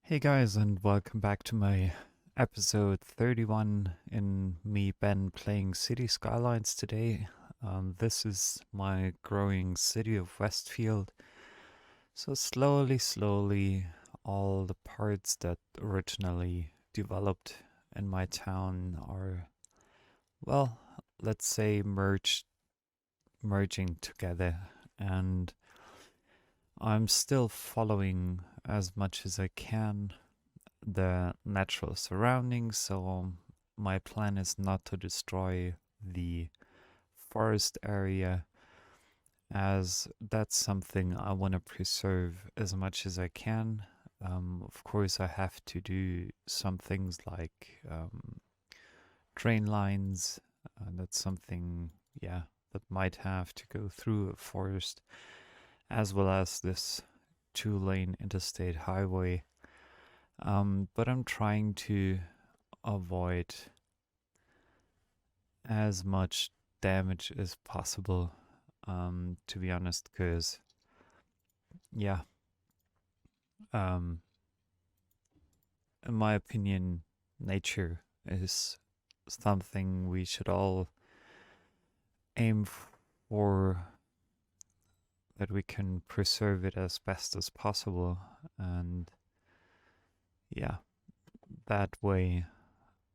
Hey guys, and welcome back to my episode 31 in me, Ben, playing City Skylines today. This is my growing city of Westfield. So slowly, all the parts that originally developed in my town are, well, let's say merging together. And I'm still following as much as I can the natural surroundings. So my plan is not to destroy the forest area, as that's something I want to preserve as much as I can. Of course, I have to do some things like train lines. That's something, yeah, that might have to go through a forest, as well as this two-lane interstate highway. But I'm trying to avoid as much damage as possible, to be honest, because, yeah, um, in my opinion, nature is something we should all aim for, that we can preserve it as best as possible. And yeah, that way,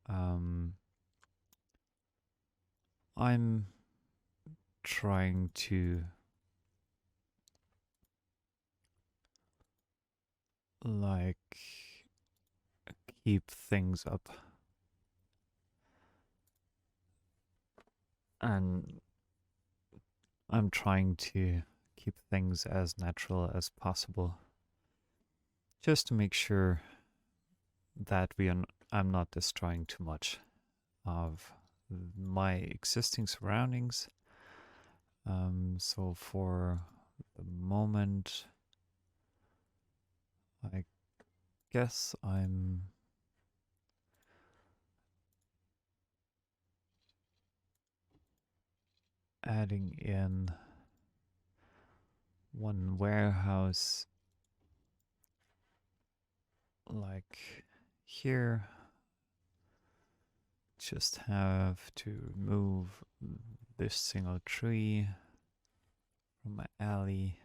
um, I'm trying to like keep things up, and I'm trying to keep things as natural as possible, just to make sure that I'm not destroying too much of my existing surroundings. So for the moment, I guess I'm adding in one warehouse like here. Just have to remove this single tree from my alley,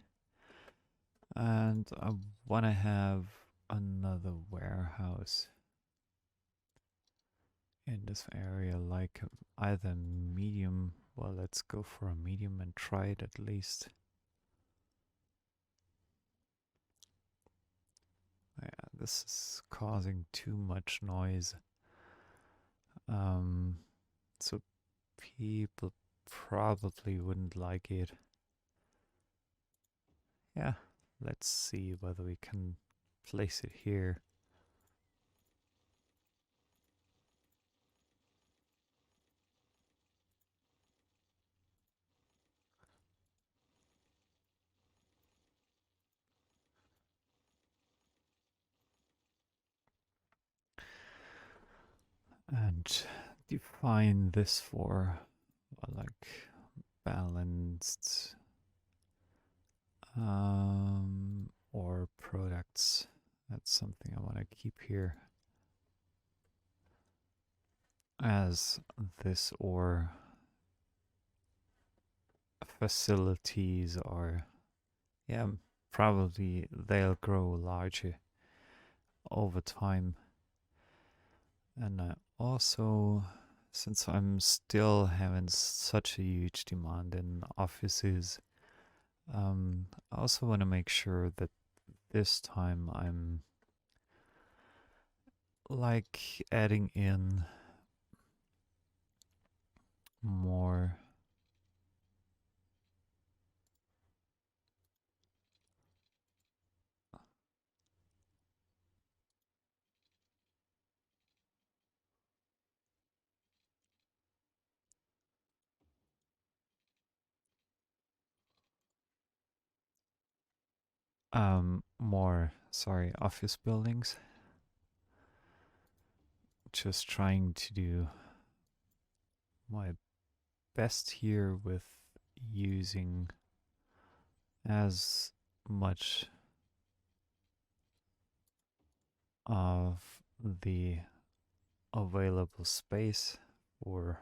and I want to have another warehouse in this area, like either medium. Well, let's go for a medium and try it at least. Yeah, this is causing too much noise. Um, so people probably wouldn't like it. Yeah, let's see whether we can place it here. And define this for like balanced or products. That's something I want to keep here, as this or facilities are, yeah, probably they'll grow larger over time. And also, since I'm still having such a huge demand in offices, I also want to make sure that this time I'm like adding in more sorry, office buildings. Just trying to do my best here with using as much of the available space for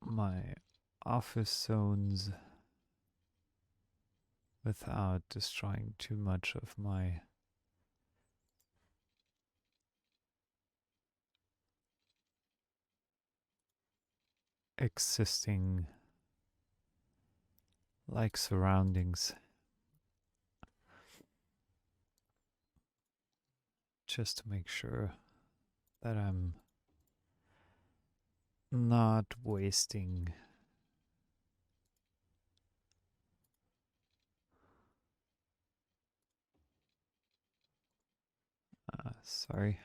my office zones without destroying too much of my existing surroundings, just to make sure that I'm not wasting sorry.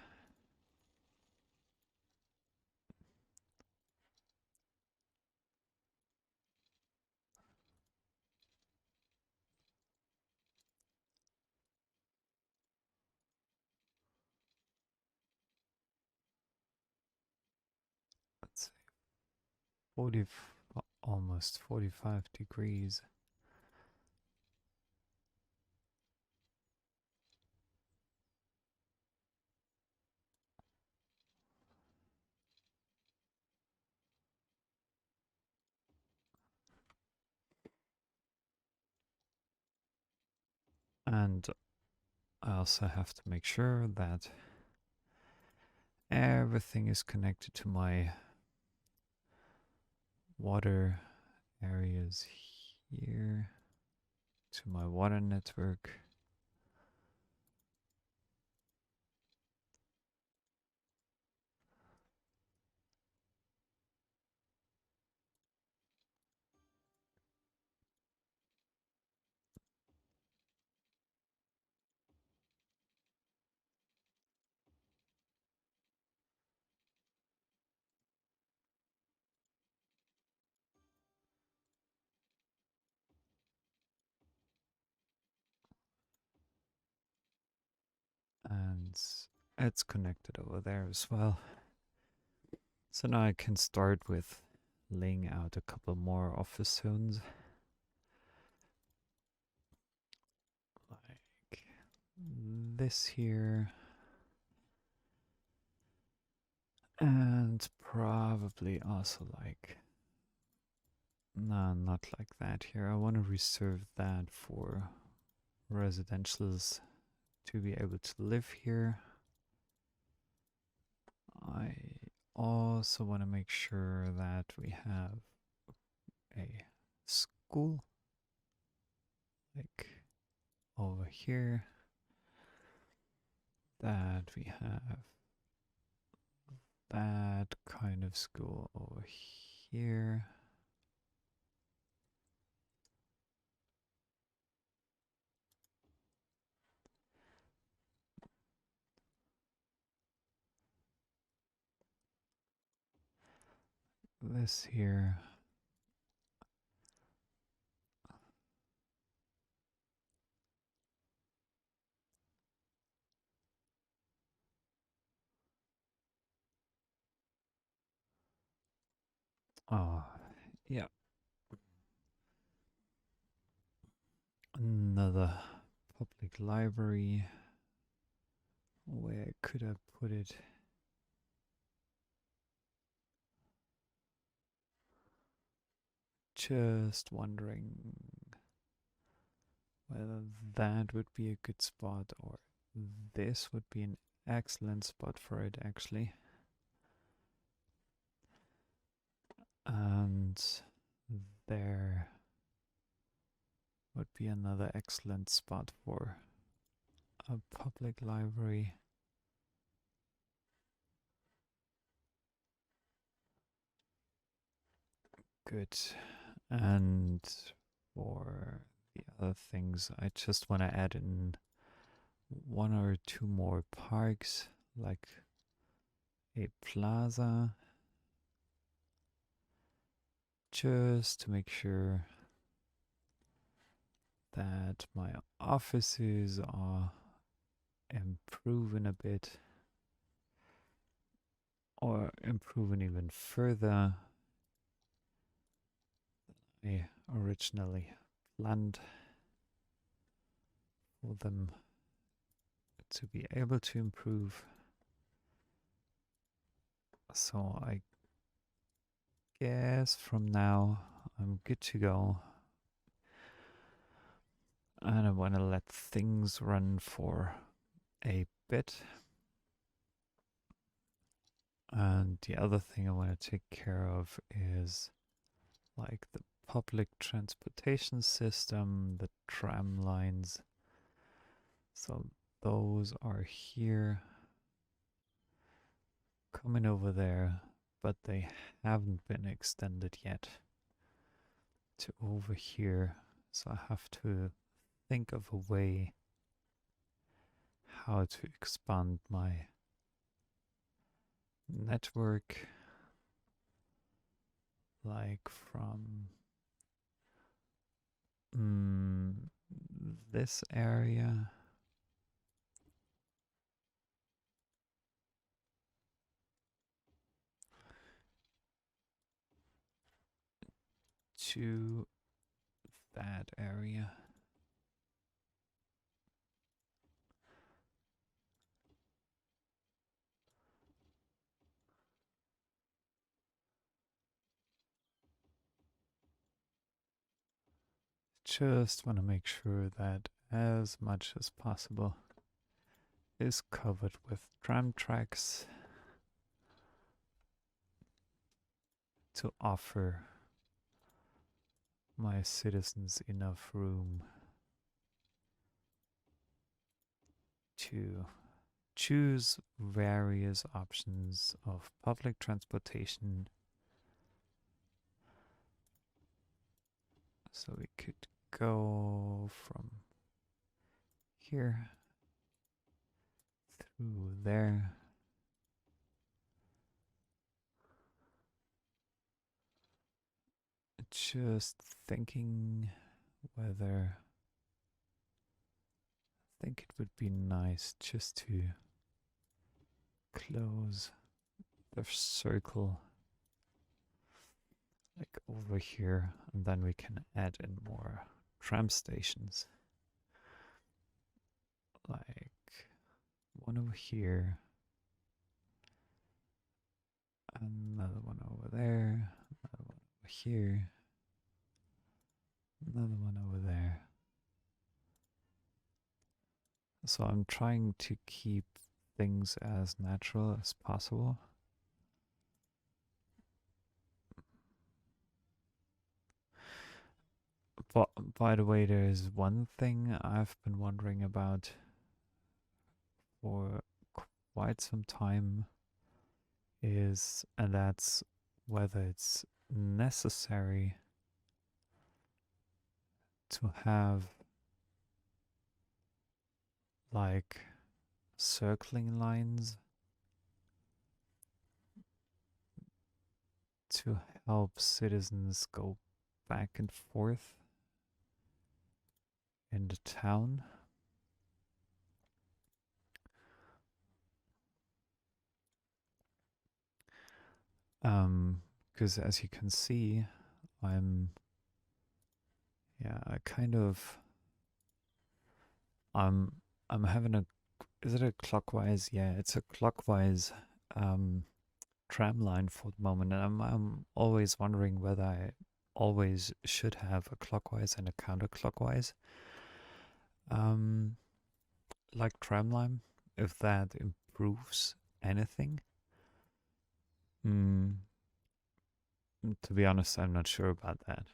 Let's say 40, almost 45 degrees. And I also have to make sure that everything is connected to my water areas here, to my water network. And it's connected over there as well. So now I can start with laying out a couple more office zones. Like this here. And probably also like, no, not like that here. I want to reserve that for residentials to be able to live here. I also want to make sure that we have a school like over here, that we have that kind of school over here. This here. Oh, yeah. Another public library. Where could I put it? Just wondering whether that would be a good spot or this would be an excellent spot for it, actually. And there would be another excellent spot for a public library. Good. And for the other things, I just want to add in one or two more parks, like a plaza, just to make sure that my offices are improving a bit, or improving even further than I originally planned. for them to be able to improve. So I guess from now I'm good to go. And I want to let things run for a bit. And the other thing I want to take care of is like the public transportation system, the tram lines. So those are here, coming over there, but they haven't been extended yet to over here. So I have to think of a way how to expand my network, like from this area to that area. Just want to make sure that as much as possible is covered with tram tracks to offer my citizens enough room to choose various options of public transportation. So we could go from here through there. Just thinking whether I think it would be nice just to close the circle like over here, and then we can add in more tram stations, like one over here, another one over there, another one over here, another one over there. So I'm trying to keep things as natural as possible. But by the way, there is one thing I've been wondering about for quite some time and that's whether it's necessary to have like circling lines to help citizens go back and forth in the town. Because as you can see, I'm I'm having is it a clockwise? Yeah, it's a clockwise tram line for the moment, and I'm always wondering whether I always should have a clockwise and a counterclockwise like tram line, if that improves anything. To be honest, I'm not sure about that,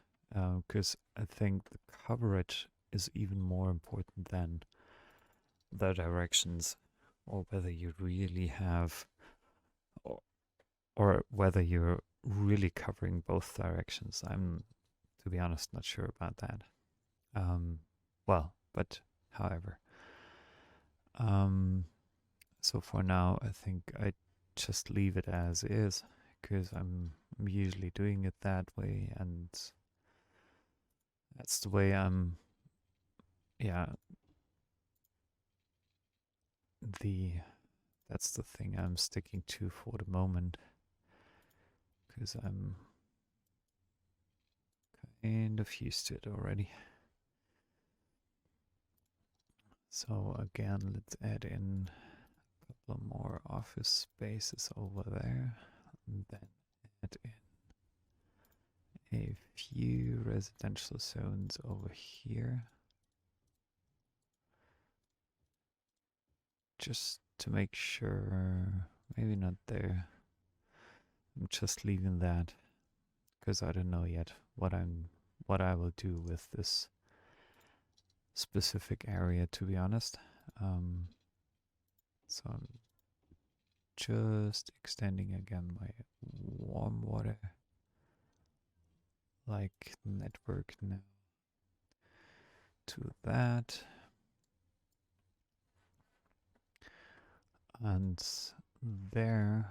because I think the coverage is even more important than the directions, or whether you really have, or whether you're really covering both directions. I'm, to be honest, not sure about that. But however, so for now, I think I just leave it as is, because I'm usually doing it that way, and that's the way yeah, that's the thing I'm sticking to for the moment, because I'm kind of used to it already. So again, let's add in a couple more office spaces over there, and then add in a few residential zones over here, just to make sure. Maybe not there. I'm just leaving that because I don't know yet what I will do with this specific area, to be honest. So I'm just extending again my warm water like network now to that. And there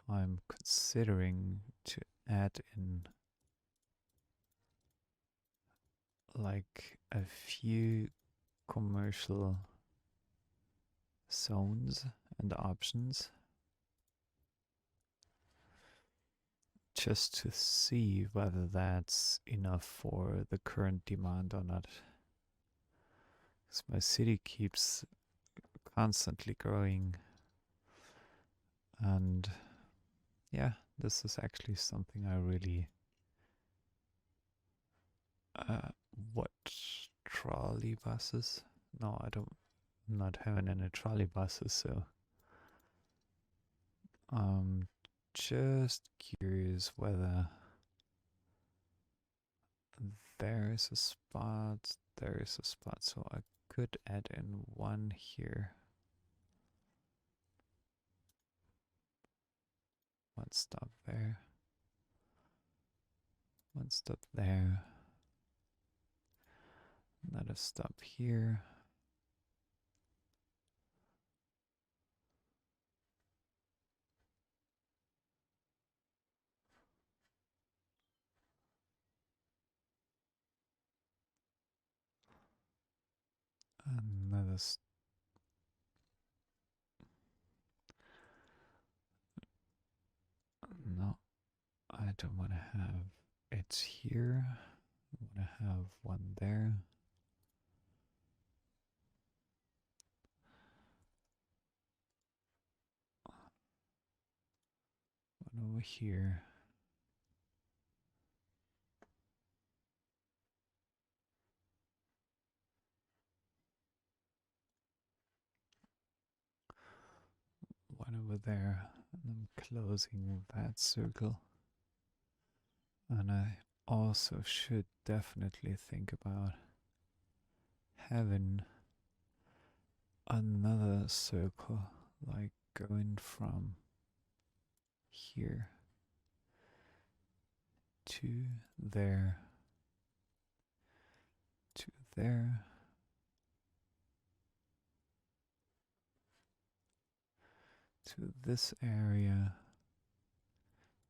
I'm considering to add in like a few commercial zones and options just to see whether that's enough for the current demand or not. Because my city keeps constantly growing, and yeah, this is actually something I really what trolley buses? No, I don't. I'm not having any trolley buses, so I'm just curious whether there is a spot. There is a spot, so I could add in one here. One stop there. One stop there. Another stop here. Another no, I don't want to have it here. I want to have one there. One over here. One over there. And I'm closing that circle. And I also should definitely think about having another circle, like going from here to there to there to this area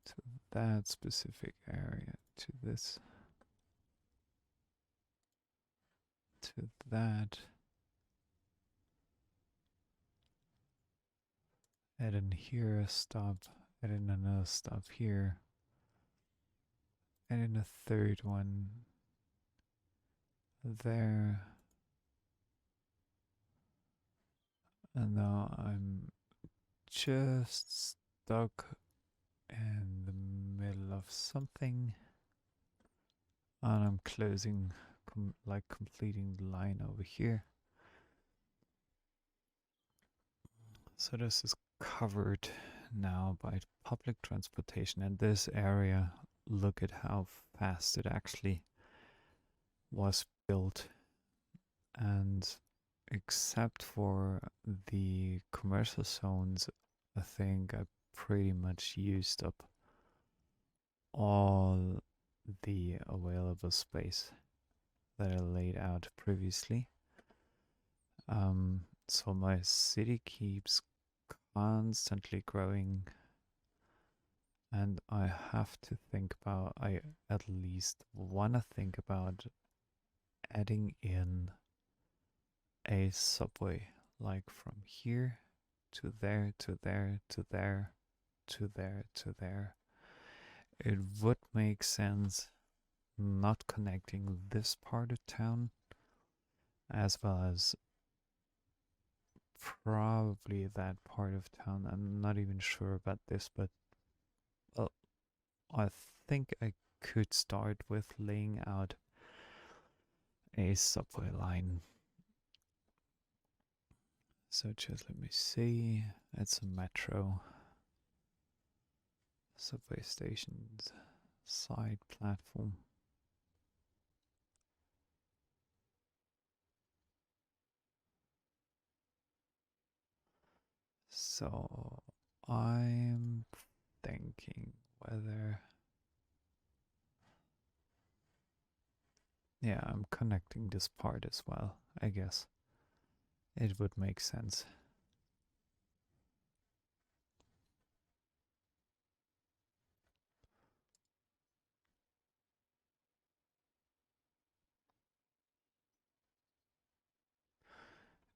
to that specific area to this to that. Add in here a stop, add in another stop here, add in a third one there. And now I'm just stuck in the middle of something, and I'm closing, like completing the line over here. So this is covered now by public transportation, and this area, look at how fast it actually was built. And except for the commercial zones, I think I pretty much used up all the available space that I laid out previously. So my city keeps constantly growing, and I have to think about, I at least want to think about adding in a subway, like from here to there, to there, to there, to there, to there. It would make sense not connecting this part of town as well as probably that part of town. I'm not even sure about this, but uh, I think I could start with laying out a subway line. So just let me see. It's a metro. Subway stations. Side platform. So I'm thinking whether. Yeah, I'm connecting this part as well, I guess. It would make sense.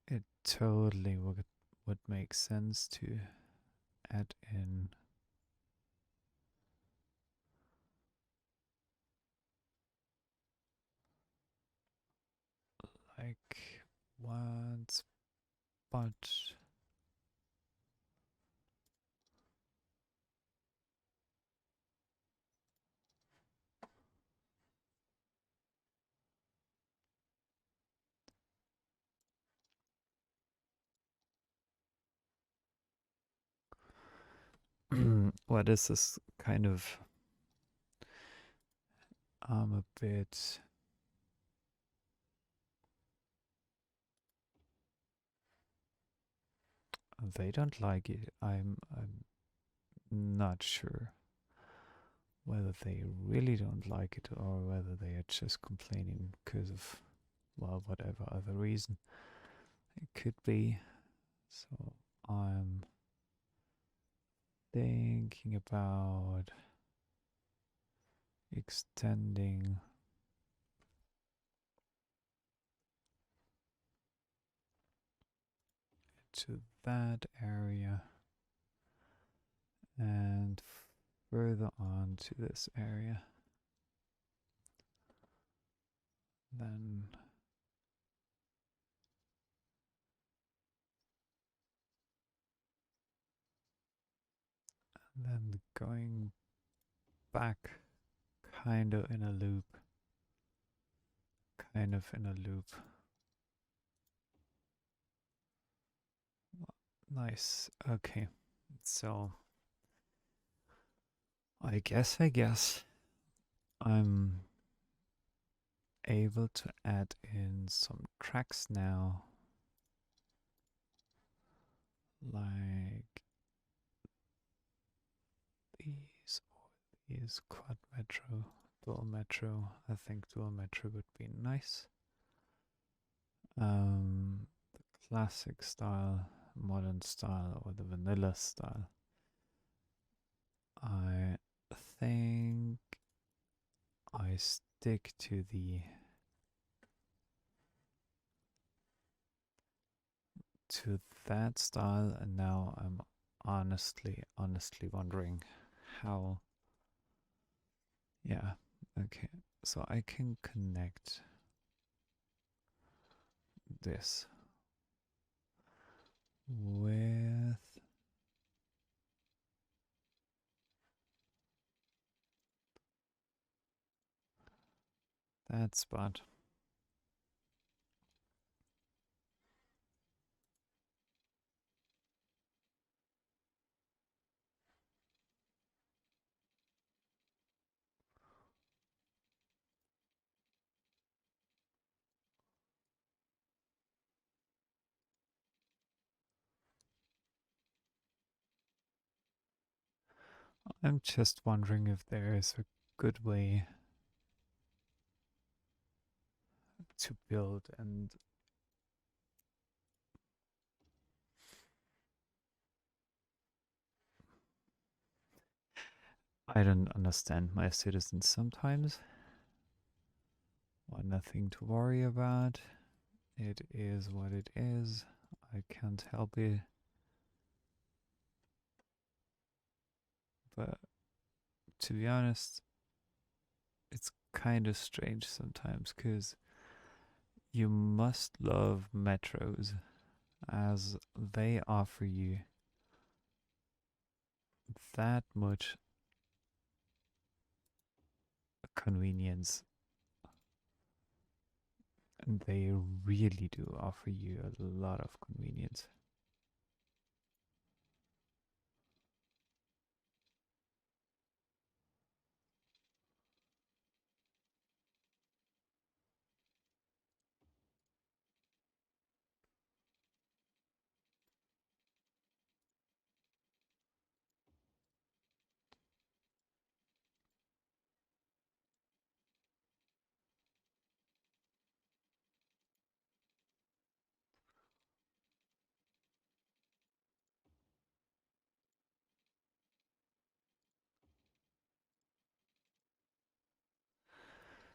It totally would make sense to add in like one spot. What is this kind of? I'm a bit. They don't like it. I'm not sure whether they really don't like it or whether they are just complaining because of, well, whatever other reason it could be. So I'm thinking about extending to that area and further on to this area. Then going back kind of in a loop. Kind of in a loop. Nice. Okay. So I guess I'm able to add in some tracks now. Like these or these quad metro, dual metro. I think dual metro would be nice. The classic style, modern style, or the vanilla style. I think I stick to that style, and now I'm honestly wondering how. Yeah, okay, so I can connect this with that spot. I'm just wondering if there is a good way to build, and I don't understand my citizens sometimes. Well, nothing to worry about. It is what it is. I can't help it. But to be honest, it's kind of strange sometimes because you must love metros as they offer you that much convenience. And they really do offer you a lot of convenience.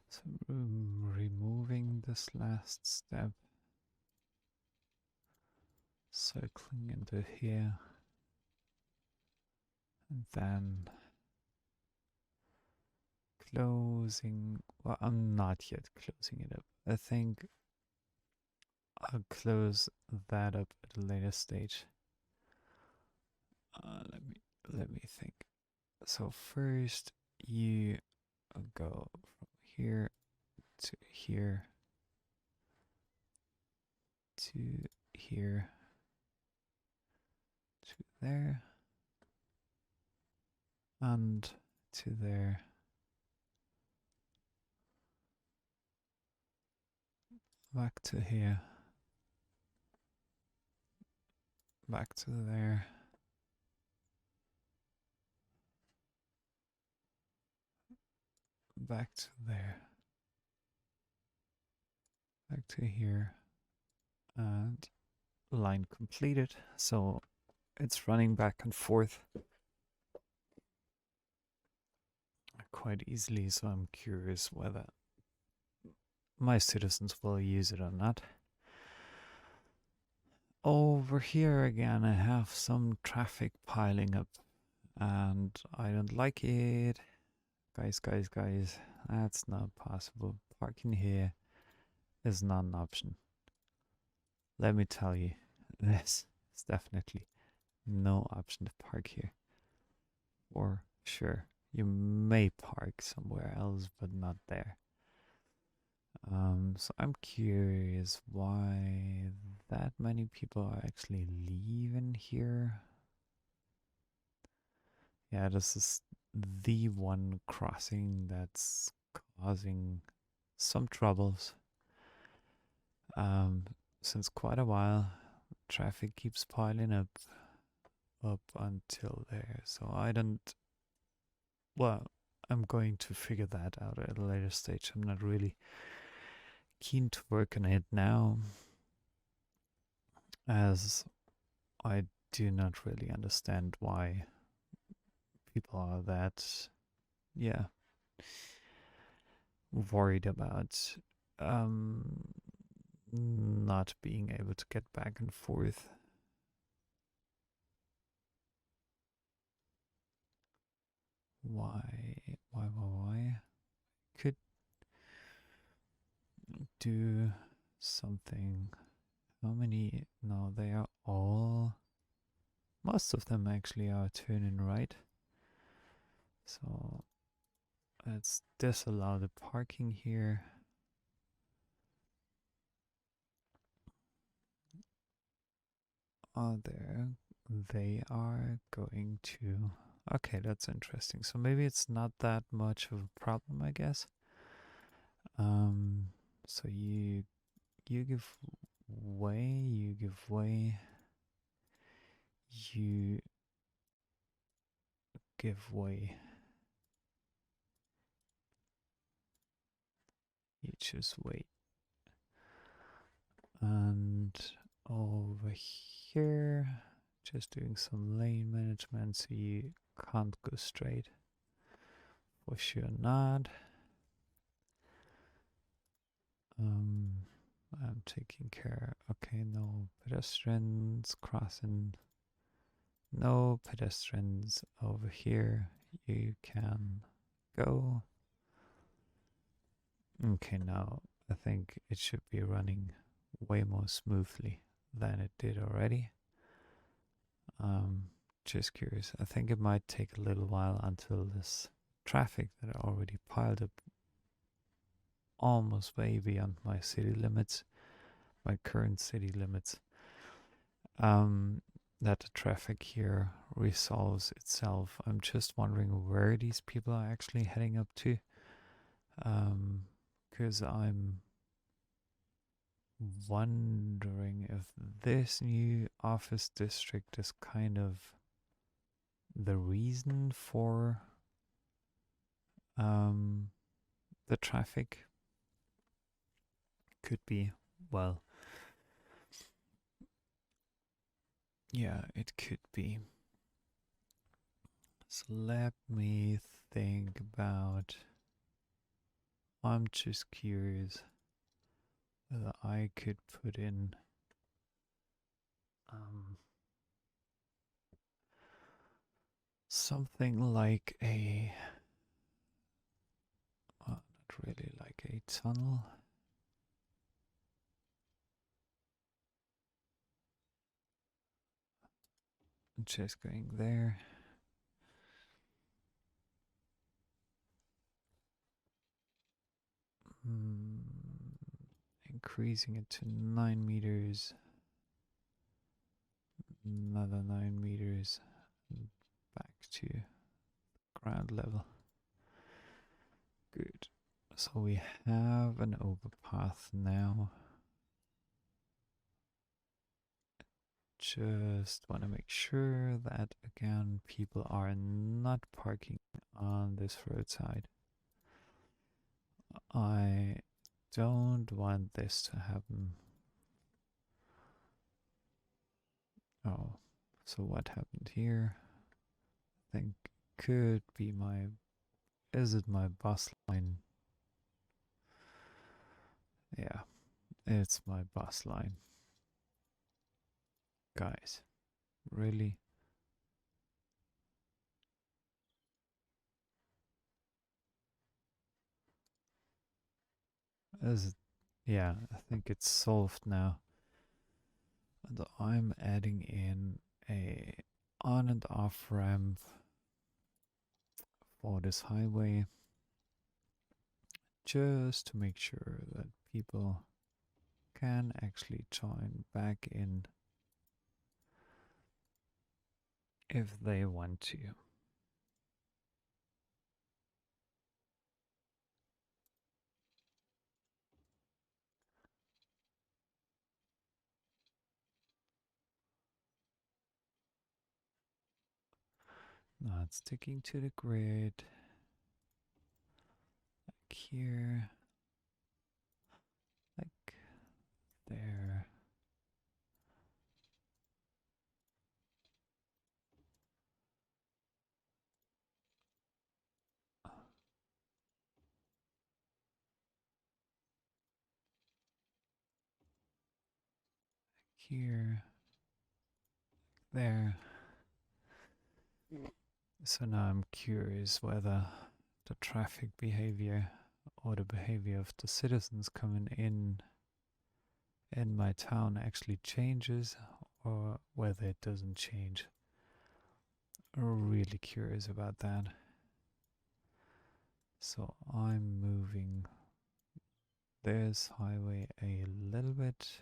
So removing this last step, circling into here, and then closing. Well, I'm not yet closing it up. I think I'll close that up at a later stage. Let me think. So first, you go from here to here to here to there and to there. Back to here. Back to there. Back to there. Back to here. And line completed. So it's running back and forth quite easily. So I'm curious whether my citizens will use it or not. Over here again, I have some traffic piling up and I don't like it. Guys, that's not possible. Parking here is not an option. Let me tell you, this is definitely no option to park here. Or sure, you may park somewhere else, but not there. So I'm curious why that many people are actually leaving here. Yeah, this is the one crossing that's causing some troubles. Since quite a while, traffic keeps piling up until there. So I don't. Well, I'm going to figure that out at a later stage. I'm not really keen to work on it now, as I do not really understand why people are that, yeah, worried about not being able to get back and forth. Why? Could do something. How many? No, they are all. Most of them actually are turning right. So let's disallow the parking here. Oh, there. They are going to. Okay, that's interesting. So maybe it's not that much of a problem, I guess. So you give way, you give way, you give way. You choose wait. And over here, just doing some lane management so you can't go straight. For sure not. I'm taking care. Okay, no pedestrians crossing. No pedestrians over here. You can go. Okay, now I think it should be running way more smoothly than it did already. Um, just curious. I think it might take a little while until this traffic that I already piled up almost way beyond my city limits, my current city limits, that the traffic here resolves itself. I'm just wondering where these people are actually heading up to, because I'm wondering if this new office district is kind of the reason for the traffic. Could be. Well, yeah, it could be. So let me think about. I'm just curious whether I could put in something like a. Not really like a tunnel. Just going there. Increasing it to 9 meters. Another 9 meters. Back to ground level. Good. So we have an overpath now. Just want to make sure that, again, people are not parking on this roadside. I don't want this to happen. Oh, so what happened here? I think could be my. Is it my bus line? Yeah, it's my bus line. Guys, really? Is it? Yeah, I think it's solved now. And I'm adding in a on and off ramp for this highway just to make sure that people can actually join back in if they want to. Not sticking to the grid. Like here. Like there. Here. There. So now I'm curious whether the traffic behavior or the behavior of the citizens coming in my town actually changes or whether it doesn't change. Really curious about that. So I'm moving this highway a little bit,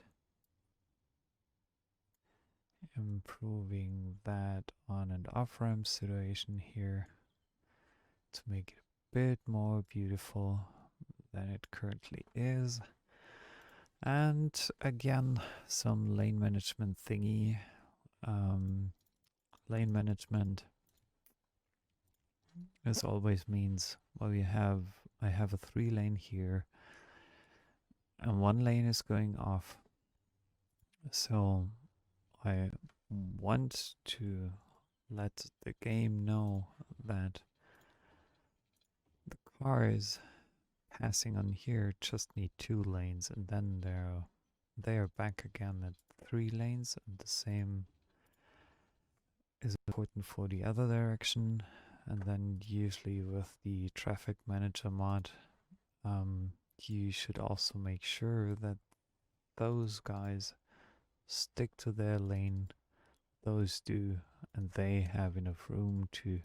improving that on and off ramp situation here to make it a bit more beautiful than it currently is. And again, some lane management thingy. Lane management, as always, means, well, I have a 3-lane here and 1 lane is going off. So I want to let the game know that the cars passing on here just need 2 lanes, and then they are back again at 3 lanes, and the same is important for the other direction. And then usually with the traffic manager mod, you should also make sure that those guys stick to their lane. Those do, and they have enough room to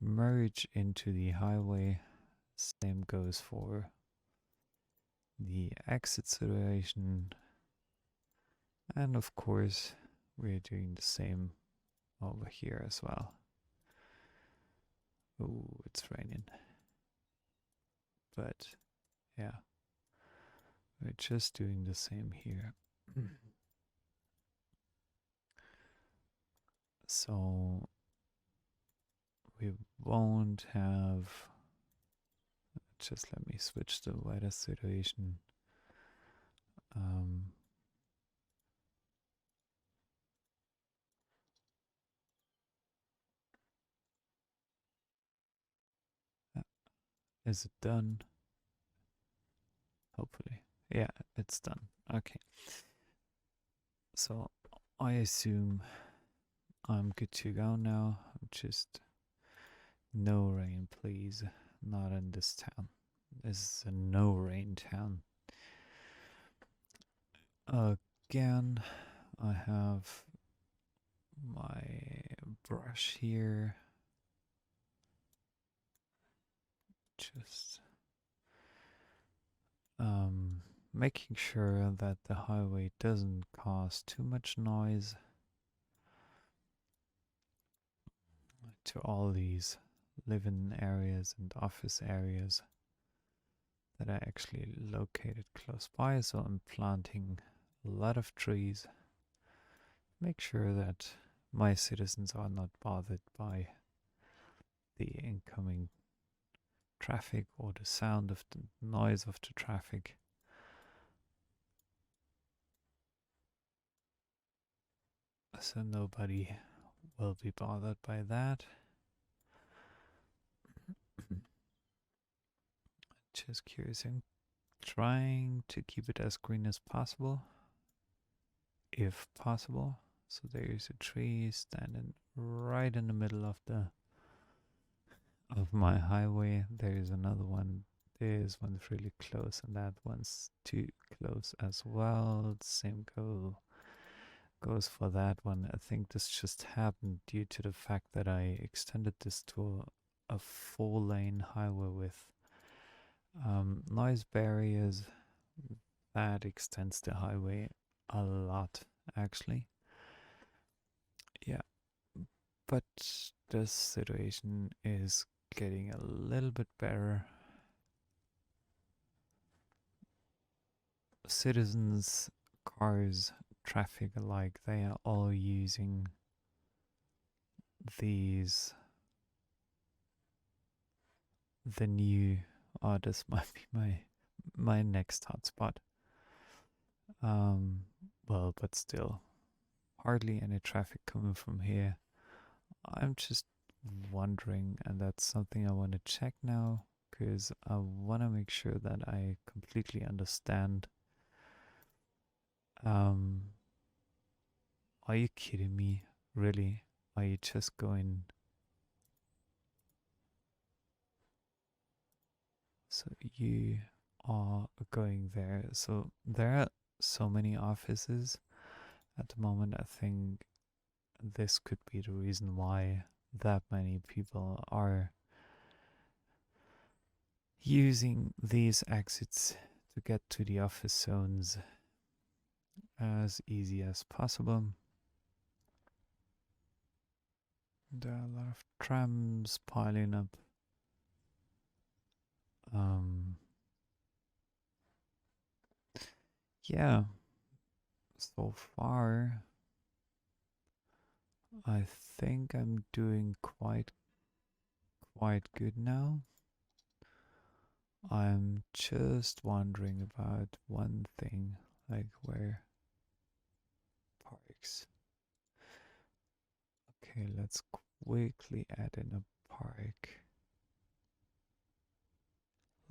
merge into the highway. Same goes for the exit situation. And of course, we're doing the same over here as well. Oh, it's raining. But yeah, we're just doing the same here. So we won't have, just let me switch the weather situation. Um, is it done? Hopefully. Yeah, it's done. Okay. So I assume I'm good to go now. Just no rain, please. Not in this town. This is a no rain town. Again, I have my brush here. Just making sure that the highway doesn't cause too much noise to all these living areas and office areas that are actually located close by. So I'm planting a lot of trees. Make sure that my citizens are not bothered by the incoming traffic or the sound of the noise of the traffic. So nobody will be bothered by that. Just curious, I'm trying to keep it as green as possible, if possible. So there's a tree standing right in the middle of my highway. There's another one. There's one really close, and that one's too close as well. Same goes for that one. I think this just happened due to the fact that I extended this to a 4-lane highway with noise barriers. That extends the highway a lot, actually. Yeah, but this situation is getting a little bit better. Citizens, cars, traffic alike, they are all using these. The new, oh, this might be my next hotspot. Well, but still, hardly any traffic coming from here. I'm just wondering, and that's something I want to check now, because I want to make sure that I completely understand. Are you kidding me? Really? Are you just going? So you are going there. So there are so many offices at the moment. I think this could be the reason why that many people are using these exits to get to the office zones as easy as possible. There are a lot of trams piling up. Yeah, so far I think I'm doing quite good now. I'm just wondering about one thing, like where parks. Okay, let's quickly add in a park.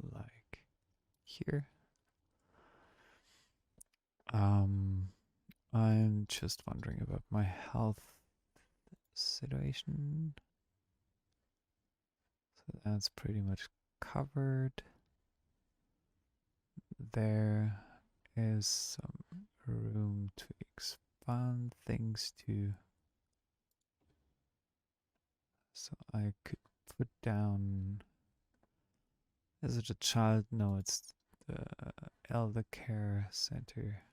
Like here. I'm just wondering about my health situation. So that's pretty much covered. There is some room to fun things to. So I could put down. Is it a child? No, it's the elder care center.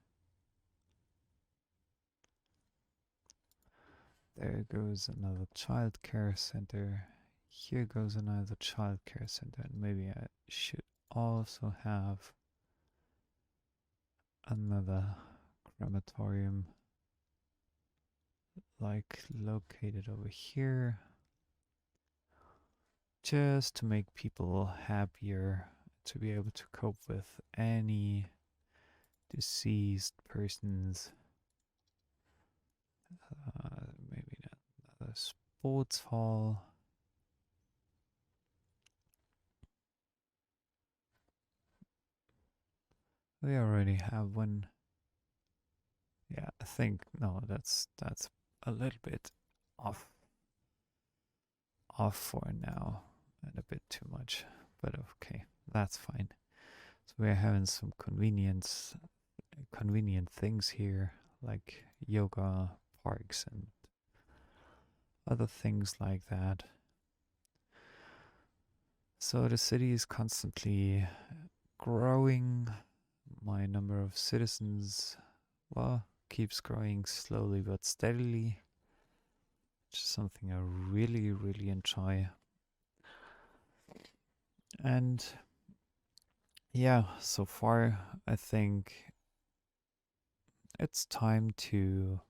There goes another child care center. Here goes another child care center. And maybe I should also have another crematorium like located over here, just to make people happier, to be able to cope with any deceased persons. Maybe another sports hall. We already have one. Yeah, I think no, that's a little bit off for now and a bit too much, but okay, that's fine. So we're having some convenient things here like yoga parks and other things like that. So the city is constantly growing. My number of citizens, well, keeps growing slowly but steadily, which is something I really, really enjoy. And yeah, so far, I think it's time to.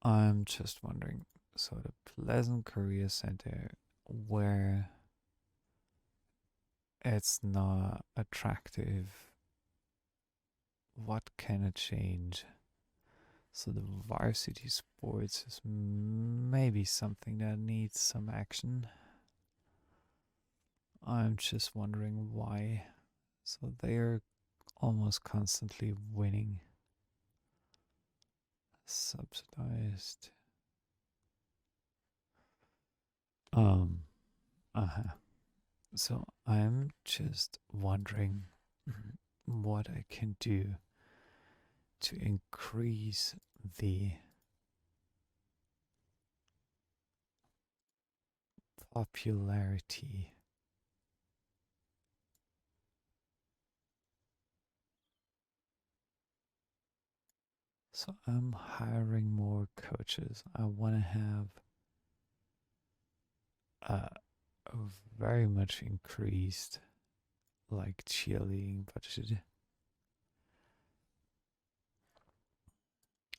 I'm just wondering, so the Pleasant Career Center, where it's not attractive, what can it change? So the varsity sports is maybe something that needs some action. I'm just wondering why. So they're almost constantly winning. Subsidized. Uh-huh. So I'm just wondering what I can do to increase the popularity. So I'm hiring more coaches. I want to have a very much increased like cheerleading budget,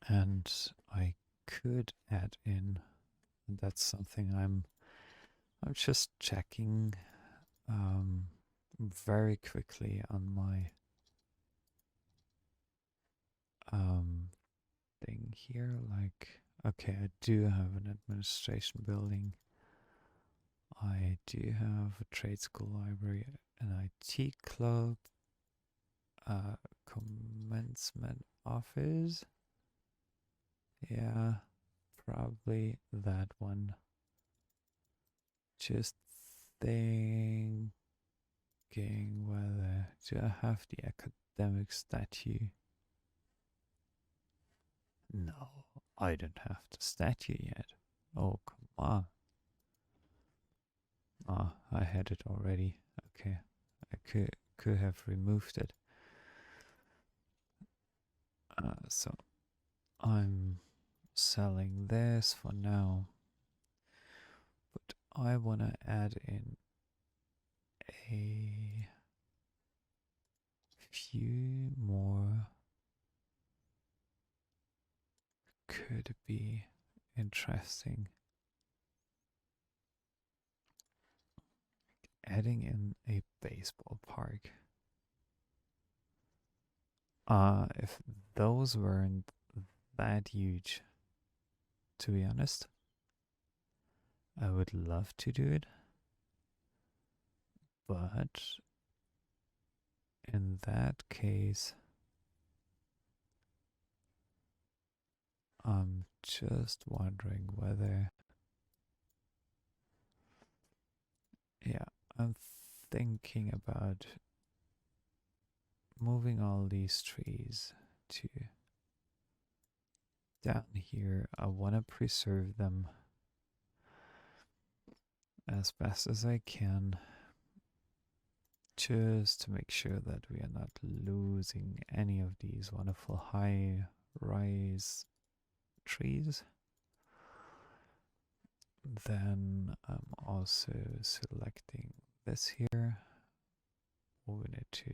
and I could add in, and that's something I'm just checking very quickly on my thing here. Like, okay, I do have an administration building. I do have a trade school library, an IT club, a commencement office. Yeah, probably that one. Just thinking whether do I have the academic statue? No, I don't have the statue yet. Oh, come on. Ah, I had it already. Okay, I could have removed it. So I'm selling this for now, but I wanna add in a few more. Could be interesting. Adding in a baseball park. If those weren't that huge, to be honest, I would love to do it. But in that case, I'm just wondering whether. Yeah, I'm thinking about moving all these trees to down here. I want to preserve them as best as I can, just to make sure that we are not losing any of these wonderful high rise trees. Then I'm also selecting this here, moving it to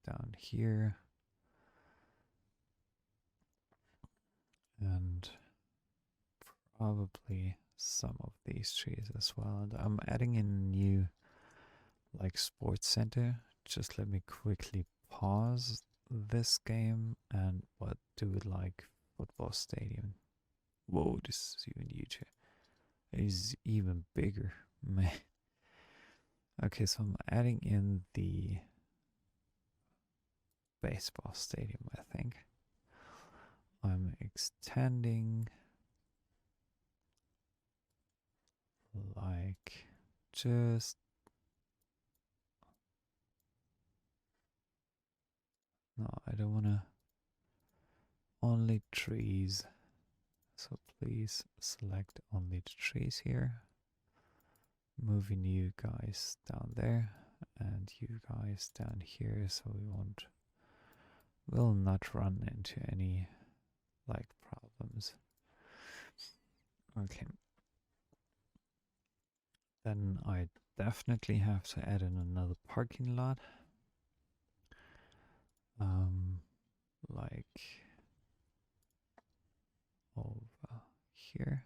down here, and probably some of these trees as well. And I'm adding in a new like sports center. Just let me quickly pause this game and what do it like football stadium. Whoa, this is even huge. It is even bigger, man. Okay, so I'm adding in the baseball stadium, I think. I'm extending like just no, I don't want to only trees. So please select only the trees here. Moving you guys down there and you guys down here so will not run into any like problems. Okay. Then I definitely have to add in another parking lot. Like over here.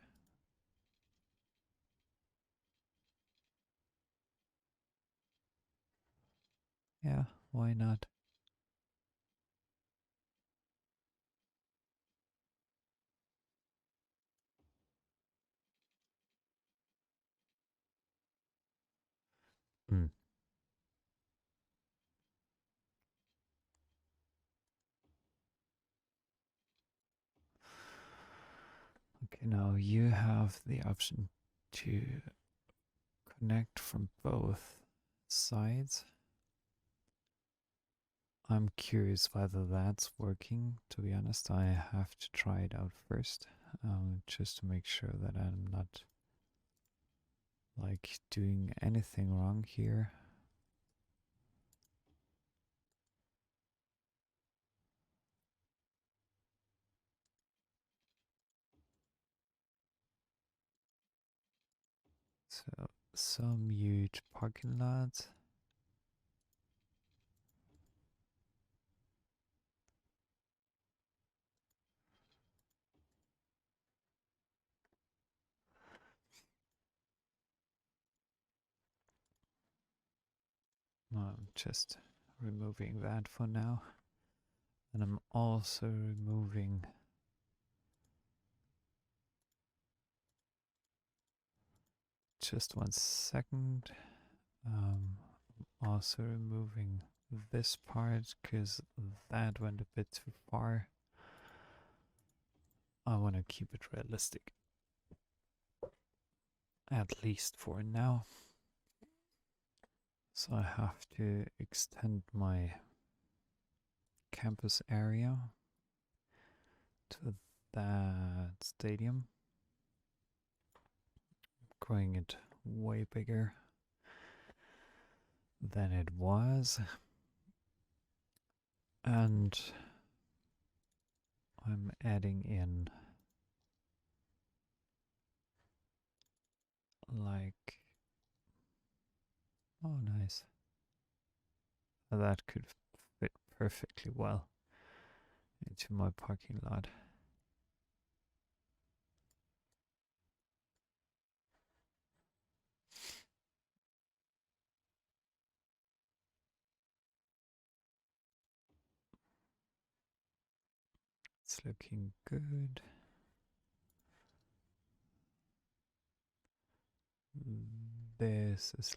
Yeah, why not? Mm. Okay, now you have the option to connect from both sides. I'm curious whether that's working. To be honest, I have to try it out first, just to make sure that I'm not like doing anything wrong here. So some huge parking lots. I'm just removing that for now. And I'm also removing just 1 second. Also removing this part because that went a bit too far. I want to keep it realistic, at least for now. So I have to extend my campus area to that stadium, growing it way bigger than it was. And I'm adding in like, oh nice, that could fit perfectly well into my parking lot. It's looking good. This is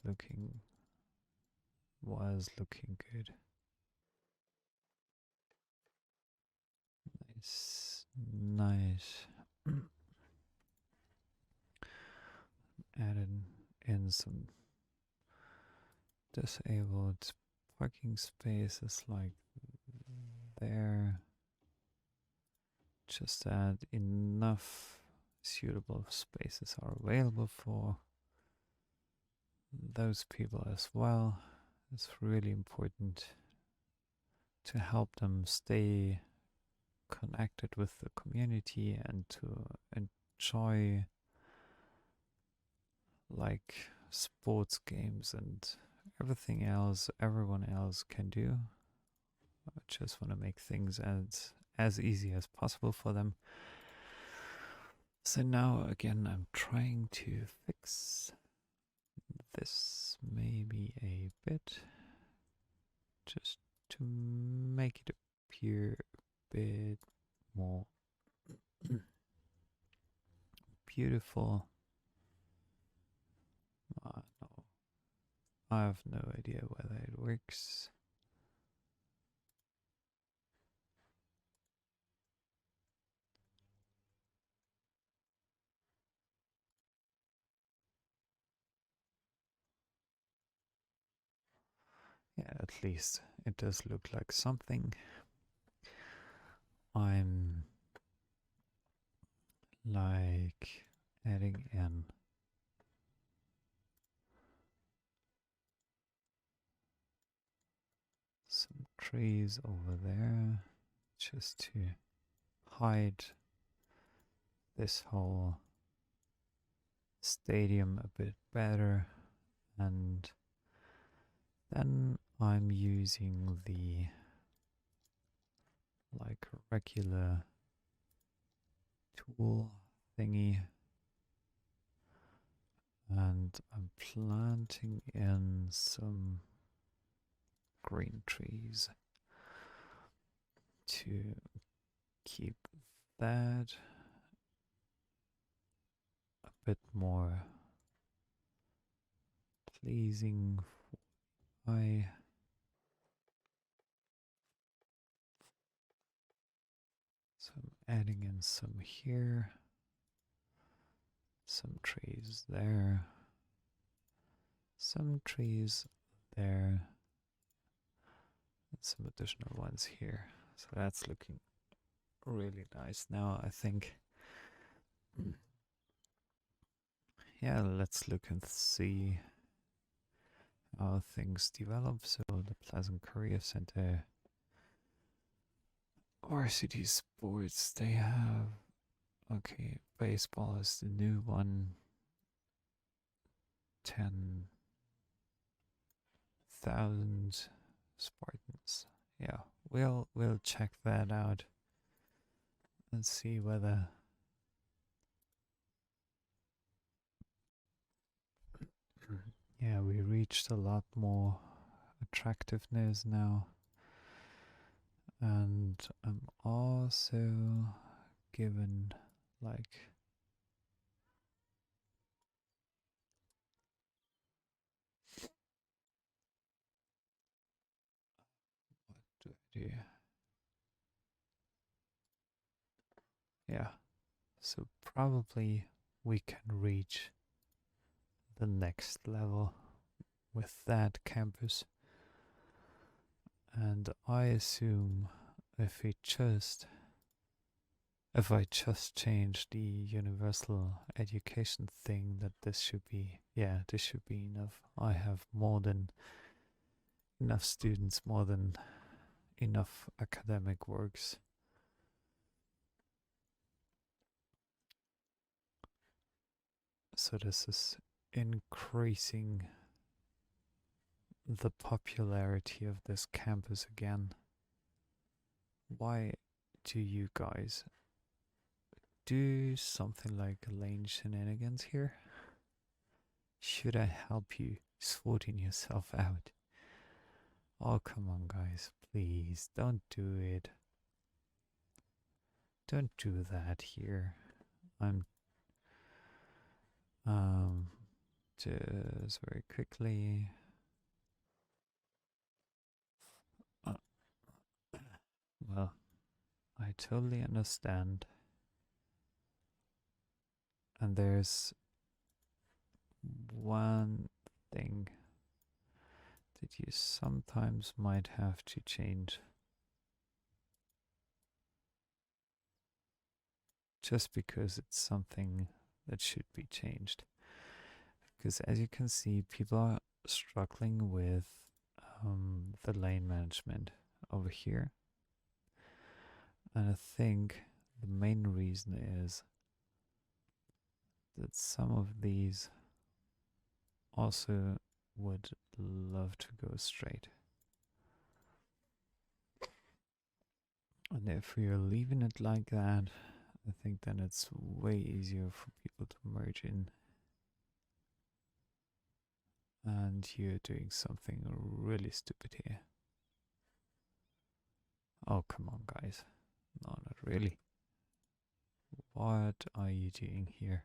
was looking good. Nice, nice. Added in some disabled parking spaces like there. Just that enough suitable spaces are available for those people as well. It's really important to help them stay connected with the community and to enjoy like sports games and everything else everyone else can do. I just want to make things as easy as possible for them. So now again I'm trying to fix this maybe a bit just to make it appear a bit more beautiful. No, I have no idea whether it works. Yeah, at least it does look like something. I'm like adding in some trees over there just to hide this whole stadium a bit better. And then I'm using the like regular tool thingy, and I'm planting in some green trees to keep that a bit more pleasing for my eye. So I'm adding in some here, some trees there, some trees there, and some additional ones here. So that's looking really nice now, I think. Yeah, let's look and see how things develop. So the Pleasant Career Center or City Sports, they have, okay, baseball is the new one. 10,000 Spartans. Yeah, we'll check that out and see whether yeah, we reached a lot more attractiveness now. And I'm also given like what do I do? Yeah, so probably we can reach the next level with that campus. And I assume if I just change the universal education thing, that this should be, yeah, this should be enough. I have more than enough students, more than enough academic works. So this is increasing the popularity of this campus again. Why do you guys do something like lane shenanigans here? Should I help you sorting yourself out? Oh, come on, guys. Please, don't do it. Don't do that here. I'm just very quickly. Uh, well, I totally understand. And there's one thing that you sometimes might have to change. just because it's something that should be changed. Because as you can see, people are struggling with the lane management over here. And I think the main reason is that some of these also would love to go straight. And if you're leaving it like that, I think then it's way easier for people to merge in. And you're doing something really stupid here. Oh, come on, guys. No, not really. What are you doing here?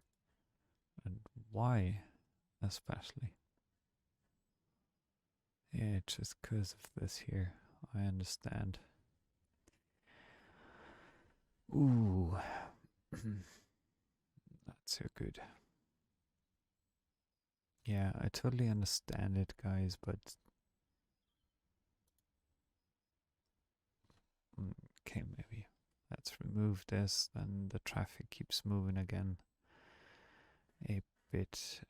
And why, especially? Yeah, just because of this here. I understand. Ooh. Not so good. Yeah, I totally understand it, guys, but okay, maybe let's remove this, then the traffic keeps moving again a bit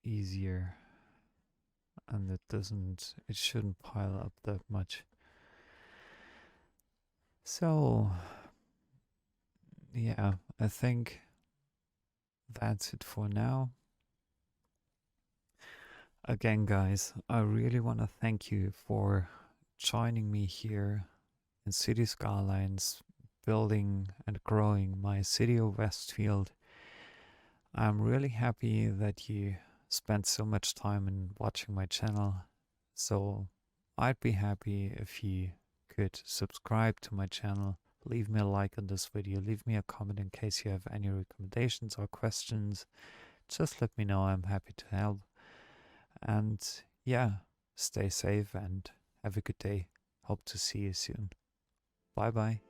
easier, and it shouldn't pile up that much. So, yeah, I think that's it for now. Again, guys, I really want to thank you for joining me here in Cities Skylines, building and growing my City of Westfield. I'm really happy that you spent so much time in watching my channel. So I'd be happy if you could subscribe to my channel, leave me a like on this video, leave me a comment in case you have any recommendations or questions. Just let me know, I'm happy to help. And yeah, stay safe and have a good day. Hope to see you soon. Bye bye.